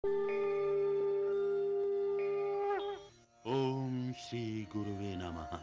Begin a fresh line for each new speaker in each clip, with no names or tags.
ओम श्री गुरुवे नमः।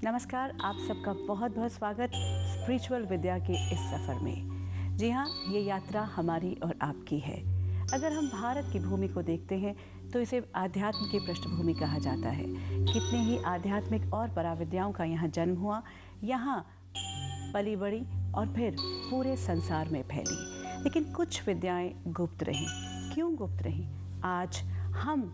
नमस्कार, आप सबका बहुत बहुत स्वागत स्पिरिचुअल विद्या के इस सफ़र में। जी हाँ, ये यात्रा हमारी और आपकी है। अगर हम भारत की भूमि को देखते हैं तो इसे आध्यात्म की पृष्ठभूमि कहा जाता है। कितने ही आध्यात्मिक और पराविद्याओं का यहाँ जन्म हुआ, यहाँ पली बड़ी और फिर पूरे संसार में फैली। लेकिन कुछ विद्याएं गुप्त रहीं। क्यों गुप्त रहीं? आज हम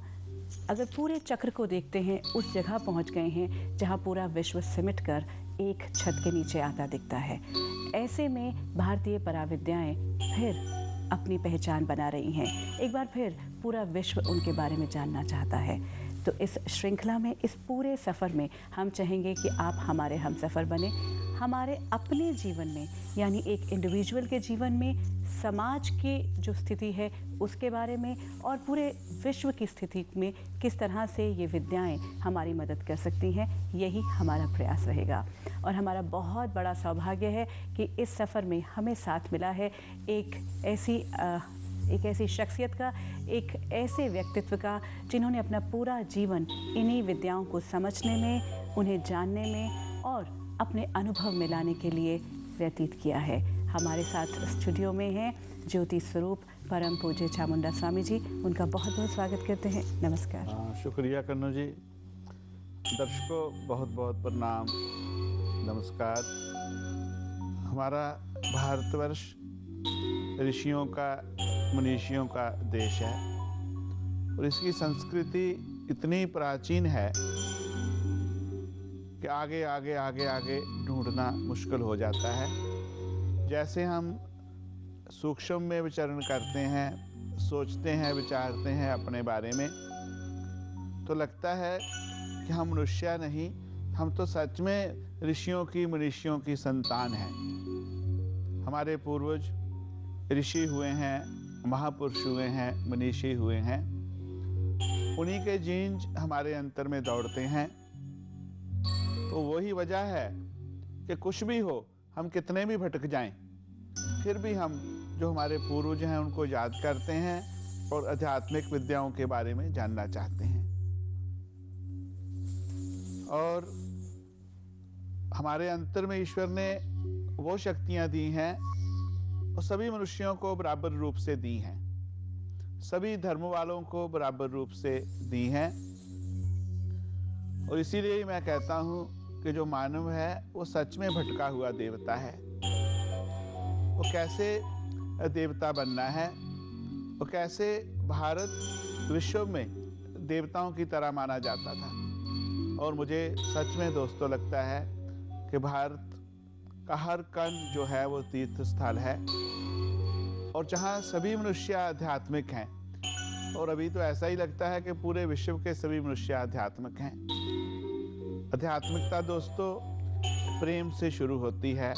अगर पूरे चक्र को देखते हैं, उस जगह पहुंच गए हैं जहां पूरा विश्व सिमट कर एक छत के नीचे आता दिखता है। ऐसे में भारतीय पराविद्याएं फिर अपनी पहचान बना रही हैं। एक बार फिर पूरा विश्व उनके बारे में जानना चाहता है। तो इस श्रृंखला में, इस पूरे सफ़र में हम चाहेंगे कि आप हमारे हमसफ़र बने। हमारे अपने जीवन में, यानी एक इंडिविजुअल के जीवन में, समाज की जो स्थिति है उसके बारे में और पूरे विश्व की स्थिति में किस तरह से ये विद्याएं हमारी मदद कर सकती हैं, यही हमारा प्रयास रहेगा। और हमारा बहुत बड़ा सौभाग्य है कि इस सफ़र में हमें साथ मिला है एक ऐसी शख्सियत का, एक ऐसे व्यक्तित्व का जिन्होंने अपना पूरा जीवन इन्हीं विद्याओं को समझने में, उन्हें जानने में और अपने अनुभव में लाने के लिए व्यतीत किया है। हमारे साथ स्टूडियो में हैं ज्योति स्वरूप परम पूज्य चामुंडा स्वामी जी। उनका बहुत बहुत स्वागत करते हैं। नमस्कार।
शुक्रिया कन्नू जी। दर्शकों बहुत बहुत प्रणाम, नमस्कार। हमारा भारतवर्ष ऋषियों का, मनीषियों का देश है और इसकी संस्कृति इतनी प्राचीन है कि आगे आगे आगे आगे ढूंढना मुश्किल हो जाता है। जैसे हम सूक्ष्म में विचरण करते हैं, सोचते हैं, विचारते हैं अपने बारे में, तो लगता है कि हम मनुष्य नहीं, हम तो सच में ऋषियों की, मनीषियों की संतान हैं। हमारे पूर्वज ऋषि हुए हैं, महापुरुष हुए हैं, मनीषी हुए हैं। उन्हीं के जीन्स हमारे अंतर में दौड़ते हैं। तो वही वजह है कि कुछ भी हो, हम कितने भी भटक जाएं, फिर भी हम जो हमारे पूर्वज हैं उनको याद करते हैं और आध्यात्मिक विद्याओं के बारे में जानना चाहते हैं। और हमारे अंतर में ईश्वर ने वो शक्तियां दी हैं और सभी मनुष्यों को बराबर रूप से दी हैं, सभी धर्म वालों को बराबर रूप से दी हैं। और इसीलिए मैं कहता हूँ कि जो मानव है वो सच में भटका हुआ देवता है। वो कैसे देवता बनना है, वो कैसे भारत विश्व में देवताओं की तरह माना जाता था। और मुझे सच में दोस्तों लगता है कि भारत का हर कण जो है वो तीर्थ स्थल है और जहाँ सभी मनुष्य आध्यात्मिक हैं। और अभी तो ऐसा ही लगता है कि पूरे विश्व के सभी मनुष्य आध्यात्मिक हैं। आध्यात्मिकता दोस्तों प्रेम से शुरू होती है,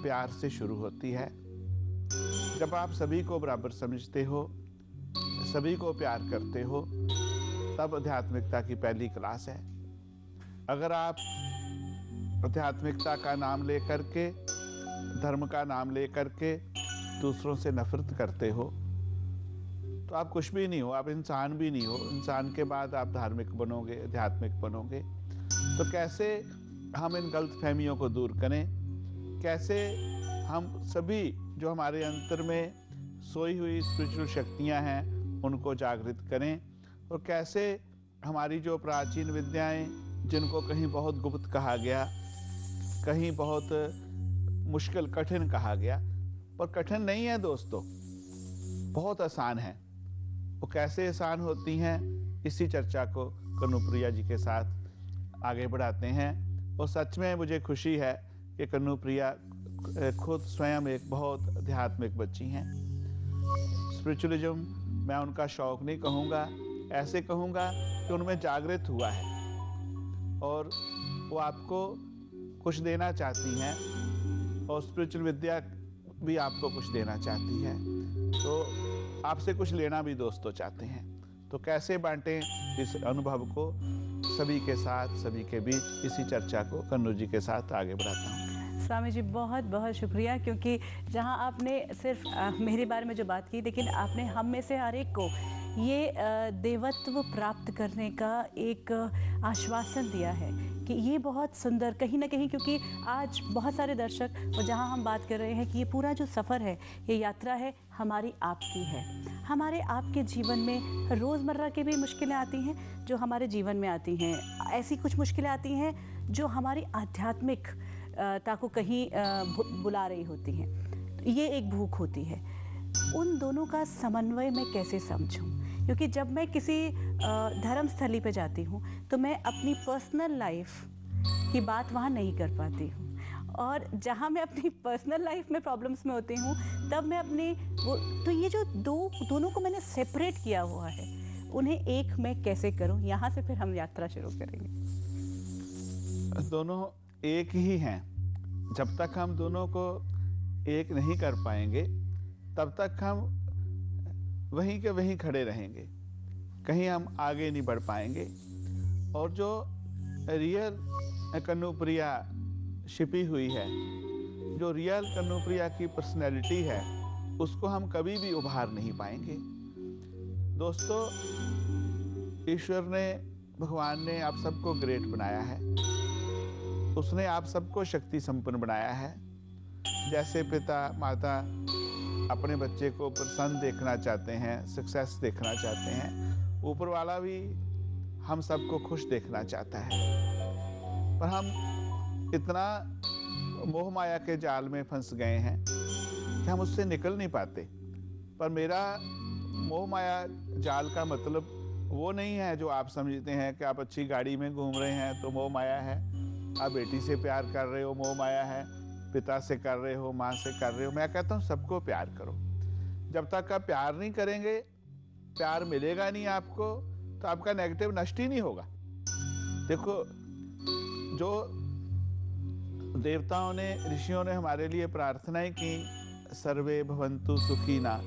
प्यार से शुरू होती है। जब आप सभी को बराबर समझते हो, सभी को प्यार करते हो, तब आध्यात्मिकता की पहली क्लास है। अगर आप आध्यात्मिकता का नाम लेकर के, धर्म का नाम लेकर के दूसरों से नफरत करते हो, तो आप कुछ भी नहीं हो, आप इंसान भी नहीं हो। इंसान के बाद आप धार्मिक बनोगे, आध्यात्मिक बनोगे। तो कैसे हम इन गलत फहमियों को दूर करें, कैसे हम सभी जो हमारे अंतर में सोई हुई स्पिरिचुअल शक्तियां हैं उनको जागृत करें, और कैसे हमारी जो प्राचीन विद्याएं जिनको कहीं बहुत गुप्त कहा गया, कहीं बहुत मुश्किल कठिन कहा गया, पर कठिन नहीं है दोस्तों, बहुत आसान है। वो कैसे आसान होती हैं, इसी चर्चा को कन्नुप्रिया जी के साथ आगे बढ़ाते हैं। और सच में मुझे खुशी है कि कन्नुप्रिया खुद स्वयं एक बहुत आध्यात्मिक बच्ची हैं। स्पिरिचुअलिज्म मैं उनका शौक नहीं कहूँगा, ऐसे कहूँगा कि उनमें जागृत हुआ है और वो आपको कुछ देना चाहती हैं, और स्पिरिचुअल विद्या भी आपको कुछ देना चाहती है, तो आपसे कुछ लेना भी दोस्तों चाहते हैं। तो कैसे बांटें इस अनुभव को सभी के साथ, सभी के बीच, इसी चर्चा को कन्नू जी के साथ आगे बढ़ाता हूँ।
स्वामी जी बहुत बहुत शुक्रिया, क्योंकि जहां आपने सिर्फ मेरे बारे में जो बात की, लेकिन आपने हम में से हर एक को ये देवत्व प्राप्त करने का एक आश्वासन दिया है कि ये बहुत सुंदर कहीं ना कहीं, क्योंकि आज बहुत सारे दर्शक, और जहां हम बात कर रहे हैं कि ये पूरा जो सफ़र है, ये यात्रा है, हमारी आपकी है। हमारे आपके जीवन में रोज़मर्रा की भी मुश्किलें आती हैं जो हमारे जीवन में आती हैं, ऐसी कुछ मुश्किलें आती हैं जो हमारी आध्यात्मिक ता को कहीं बुला रही होती हैं। ये एक भूख होती है। उन दोनों का समन्वय मैं कैसे समझूं? क्योंकि जब मैं किसी धर्म स्थली पे जाती हूँ तो मैं अपनी पर्सनल लाइफ की बात वहाँ नहीं कर पाती हूँ, और जहाँ मैं अपनी पर्सनल लाइफ में प्रॉब्लम्स में होती हूँ तब मैं अपनी तो ये जो दोनों को मैंने सेपरेट किया हुआ है, उन्हें एक मैं कैसे करूँ? यहाँ से फिर हम यात्रा शुरू करेंगे।
दोनों एक ही हैं। जब तक हम दोनों को एक नहीं कर पाएंगे तब तक हम वहीं के वहीं खड़े रहेंगे, कहीं हम आगे नहीं बढ़ पाएंगे। और जो रियल कन्नुप्रिया छिपी हुई है, जो रियल कन्नुप्रिया की पर्सनैलिटी है, उसको हम कभी भी उभार नहीं पाएंगे। दोस्तों, ईश्वर ने, भगवान ने आप सबको ग्रेट बनाया है, उसने आप सबको शक्ति संपन्न बनाया है। जैसे पिता माता अपने बच्चे को प्रसन्न देखना चाहते हैं, सक्सेस देखना चाहते हैं, ऊपर वाला भी हम सबको खुश देखना चाहता है। पर हम इतना मोह माया के जाल में फंस गए हैं कि हम उससे निकल नहीं पाते। पर मेरा मोह माया जाल का मतलब वो नहीं है जो आप समझते हैं कि आप अच्छी गाड़ी में घूम रहे हैं तो मोह माया है, आप बेटी से प्यार कर रहे हो मोह माया है, पिता से कर रहे हो, माँ से कर रहे हो। मैं कहता हूँ सबको प्यार करो। जब तक आप प्यार नहीं करेंगे, प्यार मिलेगा नहीं आपको, तो आपका नेगेटिव नष्ट ही नहीं होगा। देखो, जो देवताओं ने, ऋषियों ने हमारे लिए प्रार्थनाएं की, सर्वे भवन्तु सुखिना,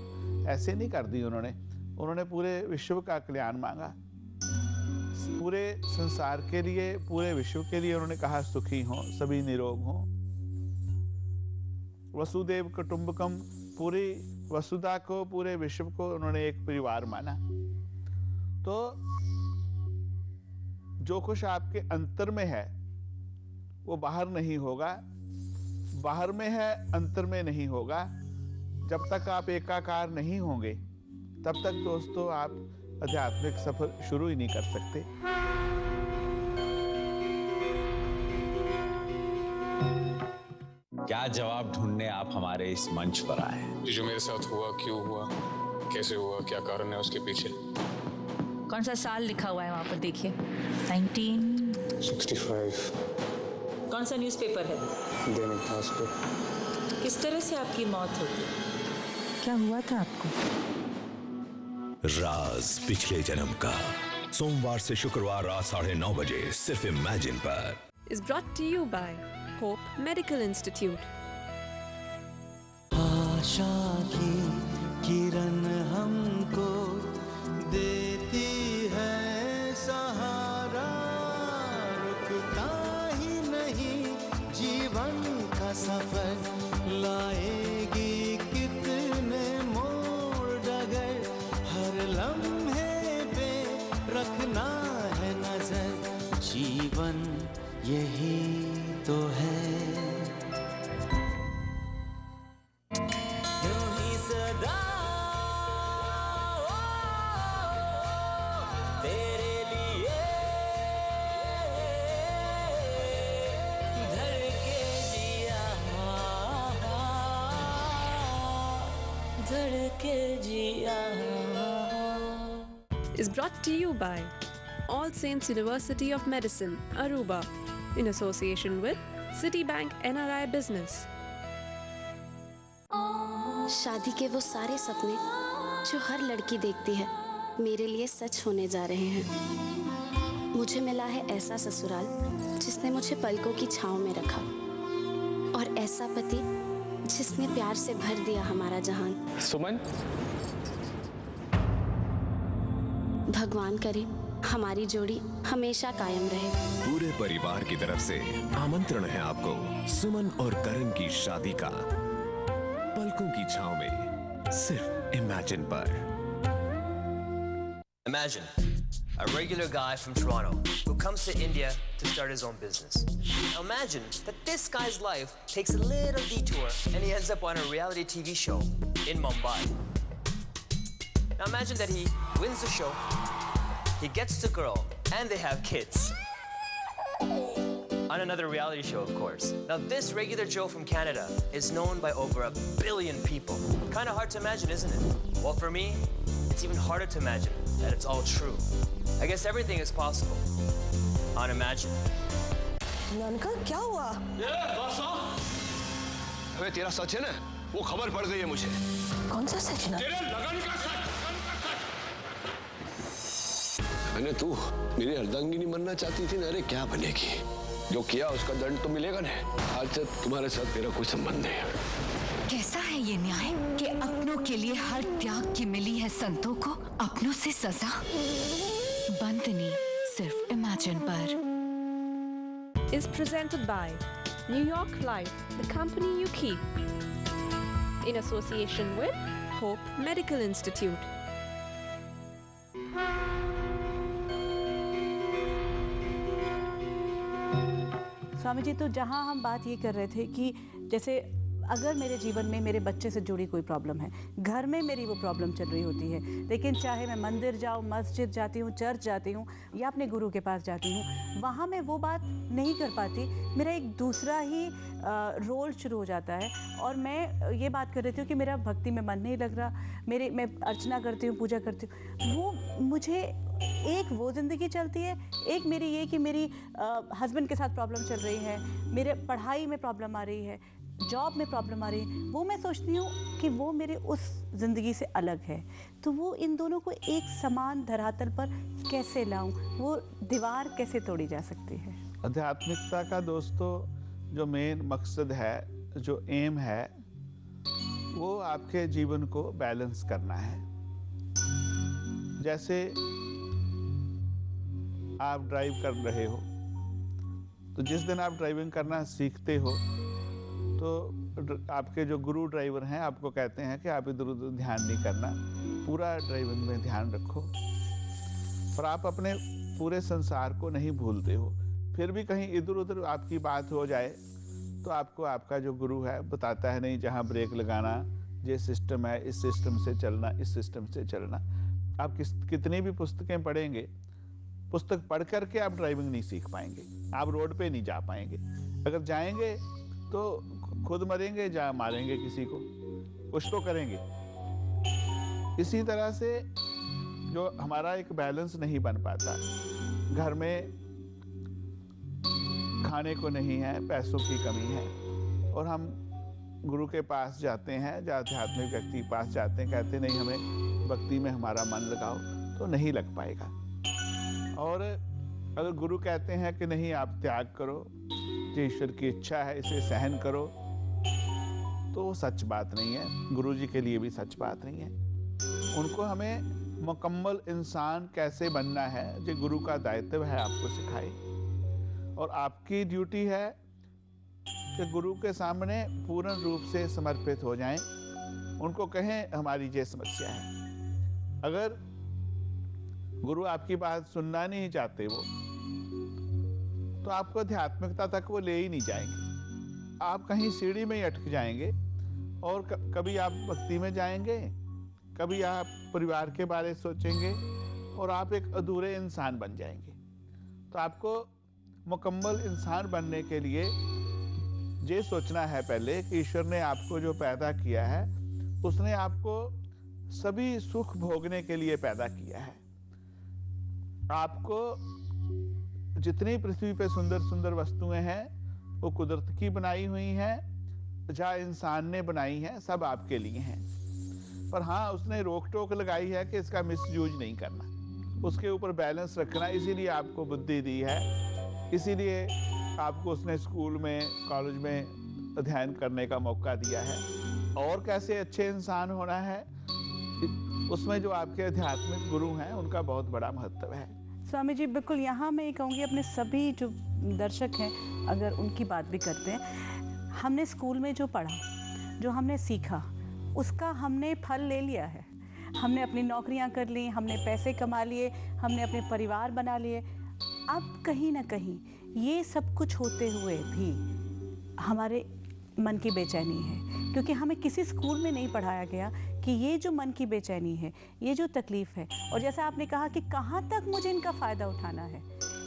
ऐसे नहीं कर दी उन्होंने पूरे विश्व का कल्याण मांगा। पूरे संसार के लिए, पूरे विश्व के लिए उन्होंने कहा सुखी हो, सभी निरोग हो। वसुदेव कुटुंबकम, पूरी वसुधा को, पूरे विश्व को उन्होंने एक परिवार माना। तो जो कुछ आपके अंतर में है वो बाहर नहीं होगा, बाहर में है अंतर में नहीं होगा। जब तक आप एकाकार नहीं होंगे तब तक दोस्तों आप आध्यात्मिक सफर शुरू ही नहीं कर सकते।
क्या जवाब ढूंढने आप हमारे इस मंच पर आए?
ये जो मेरे साथ हुआ, क्यों हुआ, कैसे हुआ, क्या कारण है उसके पीछे?
कौन सा साल लिखा हुआ है वहाँ पर देखिए? 1965। कौन सा न्यूज़पेपर है?
दैनिक भास्कर।
किस तरह से आपकी मौत होगी? क्या हुआ था आपको?
राज पिछले जन्म का, सोमवार से शुक्रवार रात 9:30 बजे सिर्फ इमेजिन पर।
Is brought to you by Hope Medical Institute.
आशा की किरण हमको देती है सहारा, रुकता ही नहीं जीवन का सफर, लाएगी कितने मोड़ डगर, हर जीवन यही तो है। यूं ही सदा तेरे लिए धड़के जिया, धड़के जिया।
Is brought to you by All Saints University of Medicine, Aruba, in association with Citibank NRI Business.
शादी के वो सारे सपने जो हर लड़की देखती है मेरे लिए सच होने जा रहे हैं। मुझे मिला है ऐसा ससुराल जिसने मुझे पलकों की छांव में रखा, और ऐसा पति जिसने प्यार से भर दिया हमारा जहान।
सुमन,
भगवान करे हमारी जोड़ी हमेशा कायम रहे।
पूरे परिवार की तरफ से आमंत्रण है आपको सुमन और करण की शादी का, पलकों की छांव में, सिर्फ इमेजिन पर।
Imagine a regular guy from Toronto who comes to India to start his own business. Now imagine that this guy's life takes a little detour and he ends up on a reality TV show in Mumbai. Now imagine that he wins the show, he gets the girl, and they have kids. On another reality show, of course. Now this regular Joe from Canada is known by over 1 billion people. Kind of hard to imagine, isn't it? Well, for me, it's even harder to imagine that it's all true. I guess everything is possible on Imagine.
नानका क्या हुआ?
अबे तेरा सच है ना? वो खबर पड़ गई है मुझे।
कौन सा सच ना?
तेरे लगन का सच। मैंने तू मेरी अर्धांगिनी बनना चाहती थी ना? अरे क्या बनेगी? जो किया उसका दंड तो मिलेगा ना। आज से तुम्हारे साथ मेरा कोई संबंध नहीं है।
कैसा है ये न्याय कि अपनों के लिए हर त्याग की मिली है संतों को अपनों से सजा। बंदनी सिर्फ इमेजिन पर।
Is presented by New York Life, the company you keep, in association with Hope Medical Institute.
Swami ji, तो जहाँ हम बात ये कर रहे थे कि जैसे अगर मेरे जीवन में मेरे बच्चे से जुड़ी कोई प्रॉब्लम है, घर में मेरी वो प्रॉब्लम चल रही होती है, लेकिन चाहे मैं मंदिर जाऊँ, मस्जिद जाती हूँ, चर्च जाती हूँ या अपने गुरु के पास जाती हूँ, वहाँ मैं वो बात नहीं कर पाती। मेरा एक दूसरा ही रोल शुरू हो जाता है और मैं ये बात कर रही थी कि मेरा भक्ति में मन नहीं लग रहा, मैं अर्चना करती हूँ, पूजा करती हूँ, वो मुझे एक वो ज़िंदगी चलती है, एक मेरी ये कि मेरी हस्बैंड के साथ प्रॉब्लम चल रही है, मेरे पढ़ाई में प्रॉब्लम आ रही है, जॉब में प्रॉब्लम आ रही है, वो मैं सोचती हूँ कि वो मेरे उस ज़िंदगी से अलग है। तो वो इन दोनों को एक समान धरातल पर कैसे लाऊं, वो दीवार कैसे तोड़ी जा सकती है?
आध्यात्मिकता का दोस्तों जो मेन मकसद है, जो एम है, वो आपके जीवन को बैलेंस करना है। जैसे आप ड्राइव कर रहे हो, तो जिस दिन आप ड्राइविंग करना सीखते हो तो आपके जो गुरु ड्राइवर हैं आपको कहते हैं कि आप इधर उधर ध्यान नहीं करना, पूरा ड्राइविंग में ध्यान रखो। और आप अपने पूरे संसार को नहीं भूलते हो, फिर भी कहीं इधर उधर आपकी बात हो जाए तो आपको आपका जो गुरु है बताता है, नहीं जहाँ ब्रेक लगाना, ये सिस्टम है, इस सिस्टम से चलना, इस सिस्टम से चलना। आप कितनी भी पुस्तकें पढ़ेंगे, पुस्तक पढ़ करके आप ड्राइविंग नहीं सीख पाएंगे, आप रोड पे नहीं जा पाएंगे। अगर जाएंगे तो खुद मरेंगे, जा मारेंगे किसी को, कुछ तो करेंगे। इसी तरह से जो हमारा एक बैलेंस नहीं बन पाता, घर में खाने को नहीं है, पैसों की कमी है, और हम गुरु के पास जाते हैं, आध्यात्मिक व्यक्ति के पास जाते हैं, कहते नहीं हमें भक्ति में हमारा मन लगाओ, तो नहीं लग पाएगा। और अगर गुरु कहते हैं कि नहीं आप त्याग करो, जो ईश्वर की इच्छा है इसे सहन करो, तो वो सच बात नहीं है, गुरु जी के लिए भी सच बात नहीं है। उनको हमें मुकम्मल इंसान कैसे बनना है, जो गुरु का दायित्व है आपको सिखाए। और आपकी ड्यूटी है कि गुरु के सामने पूर्ण रूप से समर्पित हो जाएं, उनको कहें हमारी ये समस्या है। अगर गुरु आपकी बात सुनना नहीं चाहते वो, तो आपको आध्यात्मिकता तक वो ले ही नहीं जाएंगे। आप कहीं सीढ़ी में ही अटक जाएंगे और कभी आप भक्ति में जाएंगे, कभी आप परिवार के बारे सोचेंगे और आप एक अधूरे इंसान बन जाएंगे। तो आपको मुकम्मल इंसान बनने के लिए ये सोचना है पहले कि ईश्वर ने आपको जो पैदा किया है, उसने आपको सभी सुख भोगने के लिए पैदा किया है। आपको जितनी पृथ्वी पे सुंदर सुंदर वस्तुएं हैं वो कुदरत की बनाई हुई हैं, जहाँ इंसान ने बनाई हैं, सब आपके लिए हैं। पर हाँ, उसने रोक टोक लगाई है कि इसका मिसयूज नहीं करना, उसके ऊपर बैलेंस रखना। इसीलिए आपको बुद्धि दी है, इसीलिए आपको उसने स्कूल में, कॉलेज में अध्ययन करने का मौका दिया है। और कैसे अच्छे इंसान होना है, उसमें जो आपके आध्यात्मिक गुरु हैं उनका बहुत बड़ा महत्व है।
स्वामी जी, बिल्कुल यहाँ मैं ये कहूँगी, अपने सभी जो दर्शक हैं अगर उनकी बात भी करते हैं, हमने स्कूल में जो पढ़ा, जो हमने सीखा, उसका हमने फल ले लिया है। हमने अपनी नौकरियाँ कर ली, हमने पैसे कमा लिए, हमने अपने परिवार बना लिए। अब कहीं ना कहीं ये सब कुछ होते हुए भी हमारे मन की बेचैनी है, क्योंकि हमें किसी स्कूल में नहीं पढ़ाया गया कि ये जो मन की बेचैनी है, ये जो तकलीफ़ है, और जैसा आपने कहा कि कहाँ तक मुझे इनका फ़ायदा उठाना है,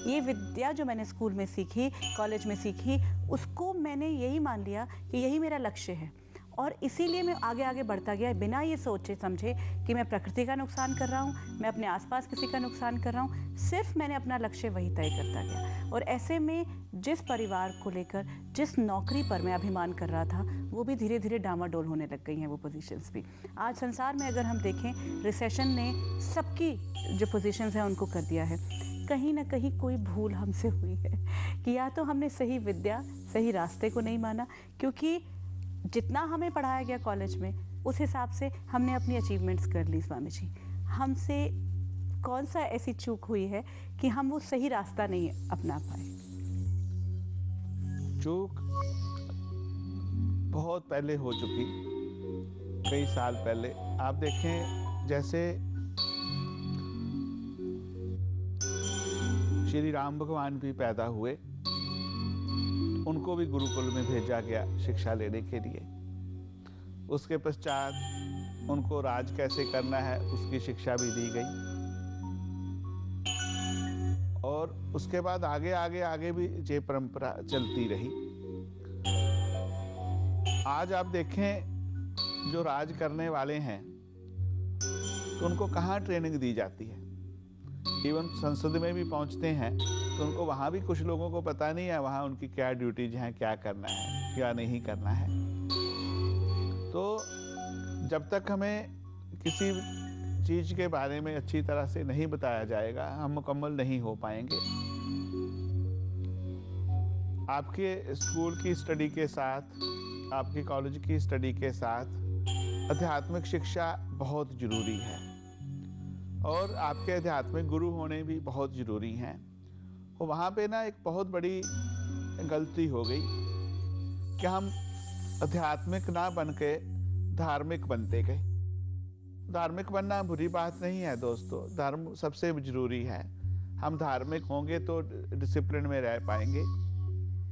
ये विद्या जो मैंने स्कूल में सीखी, कॉलेज में सीखी, उसको मैंने यही मान लिया कि यही मेरा लक्ष्य है। और इसीलिए मैं आगे आगे बढ़ता गया, बिना ये सोचे समझे कि मैं प्रकृति का नुकसान कर रहा हूँ, मैं अपने आसपास किसी का नुकसान कर रहा हूँ। सिर्फ मैंने अपना लक्ष्य वही तय करता गया। और ऐसे में जिस परिवार को लेकर, जिस नौकरी पर मैं अभिमान कर रहा था, वो भी धीरे धीरे डामाडोल होने लग गई हैं वो पोजीशंस भी। आज संसार में अगर हम देखें, रिसेशन ने सबकी जो पोजीशंस हैं उनको कर दिया है। कहीं ना कहीं कोई भूल हमसे हुई है कि या तो हमने सही विद्या, सही रास्ते को नहीं माना, क्योंकि जितना हमें पढ़ाया गया कॉलेज में, उस हिसाब से हमने अपनी अचीवमेंट्स कर ली। स्वामी जी, हमसे कौन सा ऐसी चूक हुई है कि हम वो सही रास्ता नहीं अपना पाए?
चूक बहुत पहले हो चुकी, कई साल पहले। आप देखें, जैसे श्री राम भगवान भी पैदा हुए, उनको भी गुरुकुल में भेजा गया शिक्षा लेने के लिए। उसके पश्चात उनको राज कैसे करना है उसकी शिक्षा भी दी गई, और उसके बाद आगे आगे आगे भी ये परंपरा चलती रही। आज आप देखें, जो राज करने वाले हैं तो उनको कहाँ ट्रेनिंग दी जाती है। इवन संसद में भी पहुंचते हैं तो उनको वहाँ भी कुछ लोगों को पता नहीं है वहाँ उनकी क्या ड्यूटीज हैं, क्या करना है, क्या नहीं करना है। तो जब तक हमें किसी चीज़ के बारे में अच्छी तरह से नहीं बताया जाएगा, हम मुकम्मल नहीं हो पाएंगे। आपके स्कूल की स्टडी के साथ, आपकी कॉलेज की स्टडी के साथ आध्यात्मिक शिक्षा बहुत ज़रूरी है, और आपके आध्यात्मिक गुरु होने भी बहुत ज़रूरी हैं। और वहाँ पे ना एक बहुत बड़ी गलती हो गई कि हम आध्यात्मिक ना बन के धार्मिक बनते गए। धार्मिक बनना बुरी बात नहीं है दोस्तों, धर्म सबसे ज़रूरी है। हम धार्मिक होंगे तो डिसिप्लिन में रह पाएंगे।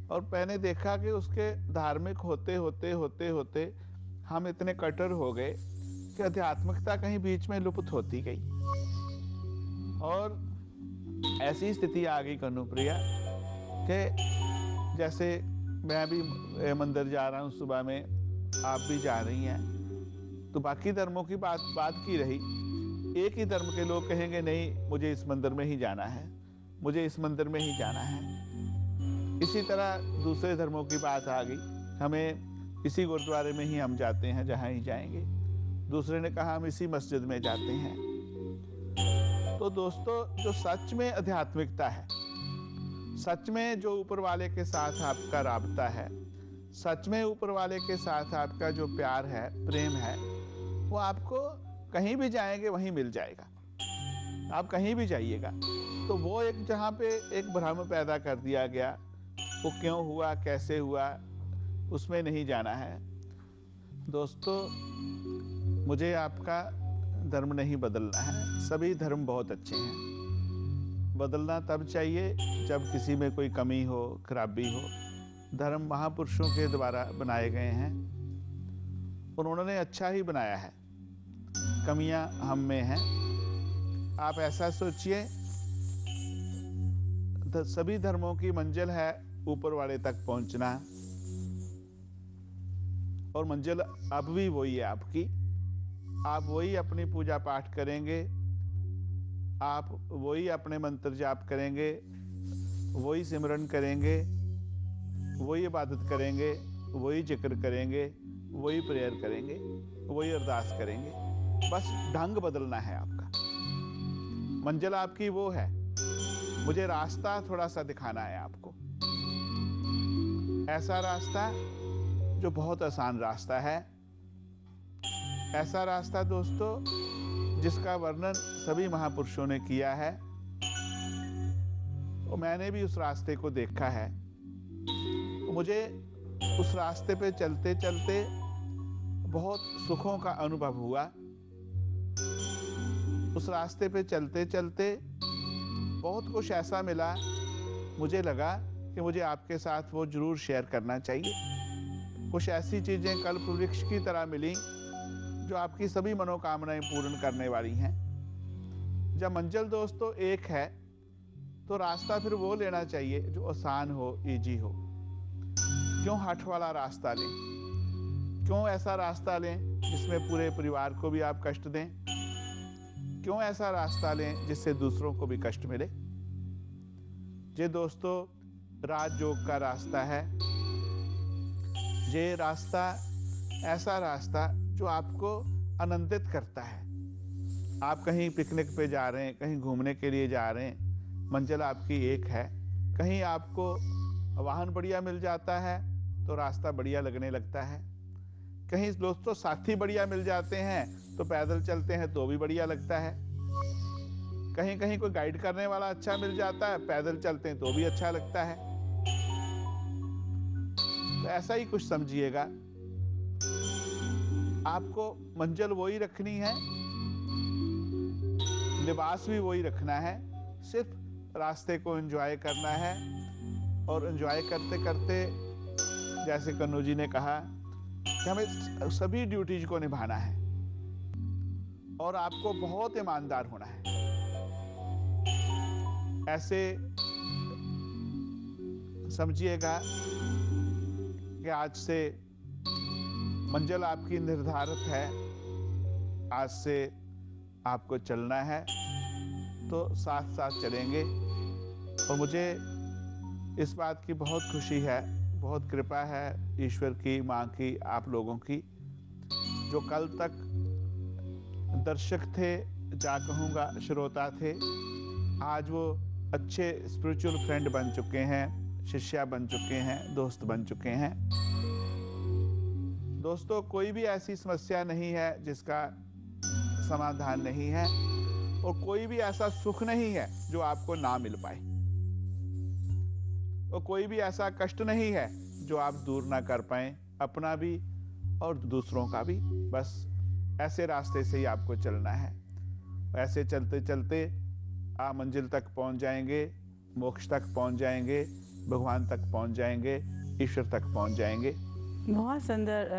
और मैंने देखा कि उसके धार्मिक होते होते होते होते हम इतने कट्टर हो गए कि आध्यात्मिकता कहीं बीच में लुप्त होती गई। और ऐसी स्थिति आ गई कनुप्रिया कि जैसे मैं भी मंदिर जा रहा हूँ सुबह में, आप भी जा रही हैं, तो बाकी धर्मों की बात की रही। एक ही धर्म के लोग कहेंगे नहीं मुझे इस मंदिर में ही जाना है, मुझे इस मंदिर में ही जाना है। इसी तरह दूसरे धर्मों की बात आ गई, हमें इसी गुरुद्वारे में ही हम जाते हैं जहाँ ही जाएंगे। दूसरे ने कहा हम इसी मस्जिद में जाते हैं। तो दोस्तों, जो सच में आध्यात्मिकता है, सच में जो ऊपर वाले के साथ आपका राबता है, सच में ऊपर वाले के साथ आपका जो प्यार है, प्रेम है, वो आपको कहीं भी जाएंगे वहीं मिल जाएगा। आप कहीं भी जाइएगा। तो वो एक जहाँ पे एक भ्रम पैदा कर दिया गया, वो क्यों हुआ, कैसे हुआ, उसमें नहीं जाना है। दोस्तों, मुझे आपका धर्म नहीं बदलना है। सभी धर्म बहुत अच्छे हैं, बदलना तब चाहिए जब किसी में कोई कमी हो, खराबी हो। धर्म महापुरुषों के द्वारा बनाए गए हैं और उन्होंने अच्छा ही बनाया है, कमियां हम में हैं। आप ऐसा सोचिए, सभी धर्मों की मंजिल है ऊपर वाले तक पहुंचना, और मंजिल अब भी वही है आपकी। आप वही अपनी पूजा पाठ करेंगे, आप वही अपने मंत्र जाप करेंगे, वही सिमरन करेंगे, वही इबादत करेंगे, वही जिक्र करेंगे, वही प्रेयर करेंगे, वही अरदास करेंगे। बस ढंग बदलना है आपका। मंजिल आपकी वो है, मुझे रास्ता थोड़ा सा दिखाना है आपको। ऐसा रास्ता जो बहुत आसान रास्ता है, ऐसा रास्ता दोस्तों जिसका वर्णन सभी महापुरुषों ने किया है, और मैंने भी उस रास्ते को देखा है। मुझे उस रास्ते पे चलते चलते बहुत सुखों का अनुभव हुआ। उस रास्ते पे चलते चलते बहुत कुछ ऐसा मिला, मुझे लगा कि मुझे आपके साथ वो जरूर शेयर करना चाहिए। कुछ ऐसी चीजें कल्प वृक्ष की तरह मिली जो आपकी सभी मनोकामनाएं पूर्ण करने वाली हैं। जब मंजिल दोस्तों एक है तो रास्ता फिर वो लेना चाहिए जो आसान हो, इजी हो। क्यों हठ वाला रास्ता लें? क्यों ऐसा रास्ता लें जिसमें पूरे परिवार को भी आप कष्ट दें? क्यों ऐसा रास्ता लें जिससे दूसरों को भी कष्ट मिले? ये दोस्तों राजयोग का रास्ता है। ये रास्ता ऐसा रास्ता जो आपको आनंदित करता है। आप कहीं पिकनिक पे जा रहे हैं, कहीं घूमने के लिए जा रहे हैं, मंजिल आपकी एक है। कहीं आपको वाहन बढ़िया मिल जाता है तो रास्ता बढ़िया लगने लगता है। कहीं दोस्तों साथी बढ़िया मिल जाते हैं तो पैदल चलते हैं तो भी बढ़िया लगता है। कहीं कहीं कोई गाइड करने वाला अच्छा मिल जाता है, पैदल चलते हैं तो भी अच्छा लगता है। तो ऐसा ही कुछ समझिएगा, आपको मंजिल वही रखनी है, लिबास भी वही रखना है, सिर्फ रास्ते को एंजॉय करना है। और एंजॉय करते करते जैसे कन्नू जी ने कहा कि हमें सभी ड्यूटीज को निभाना है और आपको बहुत ईमानदार होना है। ऐसे समझिएगा कि आज से मंजिल आपकी निर्धारित है, आज से आपको चलना है तो साथ साथ चलेंगे। और मुझे इस बात की बहुत खुशी है, बहुत कृपा है ईश्वर की, माँ की, आप लोगों की, जो कल तक दर्शक थे, जा कहूँगा श्रोता थे, आज वो अच्छे स्पिरिचुअल फ्रेंड बन चुके हैं, शिष्या बन चुके हैं, दोस्त बन चुके हैं। दोस्तों कोई भी ऐसी समस्या नहीं है जिसका समाधान नहीं है, और कोई भी ऐसा सुख नहीं है जो आपको ना मिल पाए, और कोई भी ऐसा कष्ट नहीं है जो आप दूर ना कर पाए, अपना भी और दूसरों का भी। बस ऐसे रास्ते से ही आपको चलना है। ऐसे चलते चलते आप मंजिल तक पहुंच जाएंगे, मोक्ष तक पहुंच जाएंगे, भगवान तक पहुंच जाएंगे, ईश्वर तक पहुंच जाएंगे।
बहुत सुंदर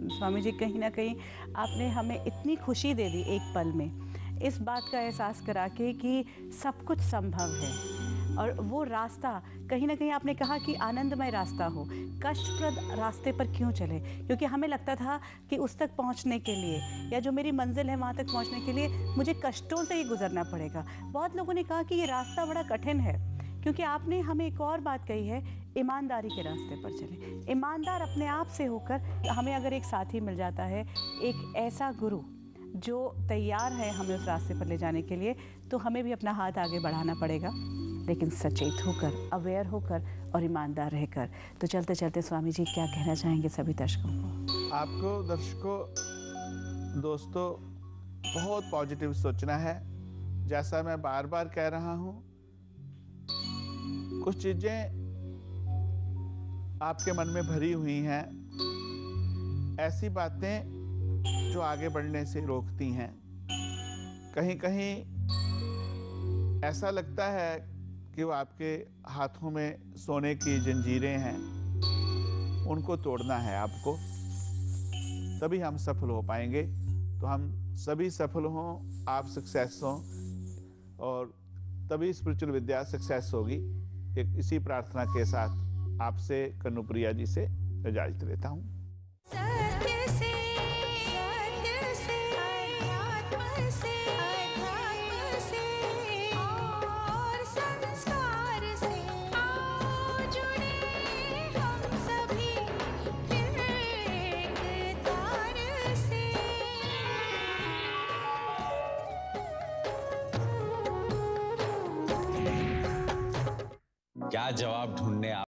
स्वामी जी, कहीं ना कहीं आपने हमें इतनी खुशी दे दी एक पल में, इस बात का एहसास करा के कि सब कुछ संभव है। और वो रास्ता कहीं ना कहीं आपने कहा कि आनंदमय रास्ता हो, कष्टप्रद रास्ते पर क्यों चले? क्योंकि हमें लगता था कि उस तक पहुंचने के लिए, या जो मेरी मंजिल है वहाँ तक पहुंचने के लिए मुझे कष्टों से ही गुजरना पड़ेगा। बहुत लोगों ने कहा कि ये रास्ता बड़ा कठिन है, क्योंकि आपने हमें एक और बात कही है, ईमानदारी के रास्ते पर चले। ईमानदार अपने आप से होकर, हमें अगर एक साथी मिल जाता है, एक ऐसा गुरु जो तैयार है हमें उस रास्ते पर ले जाने के लिए, तो हमें भी अपना हाथ आगे बढ़ाना पड़ेगा, लेकिन सचेत होकर, अवेयर होकर और ईमानदार रहकर। तो चलते चलते स्वामी जी क्या कहना चाहेंगे सभी दर्शकों को?
आपको दर्शकों, दोस्तों, बहुत पॉजिटिव सोचना है। जैसा मैं बार बार कह रहा हूँ, कुछ चीजें आपके मन में भरी हुई हैं, ऐसी बातें जो आगे बढ़ने से रोकती हैं। कहीं कहीं ऐसा लगता है कि वो आपके हाथों में सोने की जंजीरें हैं, उनको तोड़ना है आपको, तभी हम सफल हो पाएंगे। तो हम सभी सफल हों, आप सक्सेस हों, और तभी स्पिरिचुअल विद्या सक्सेस होगी। एक इसी प्रार्थना के साथ आपसे कन्नुप्रिया जी से इजाजत लेता हूँ।
क्या जवाब ढूंढने आप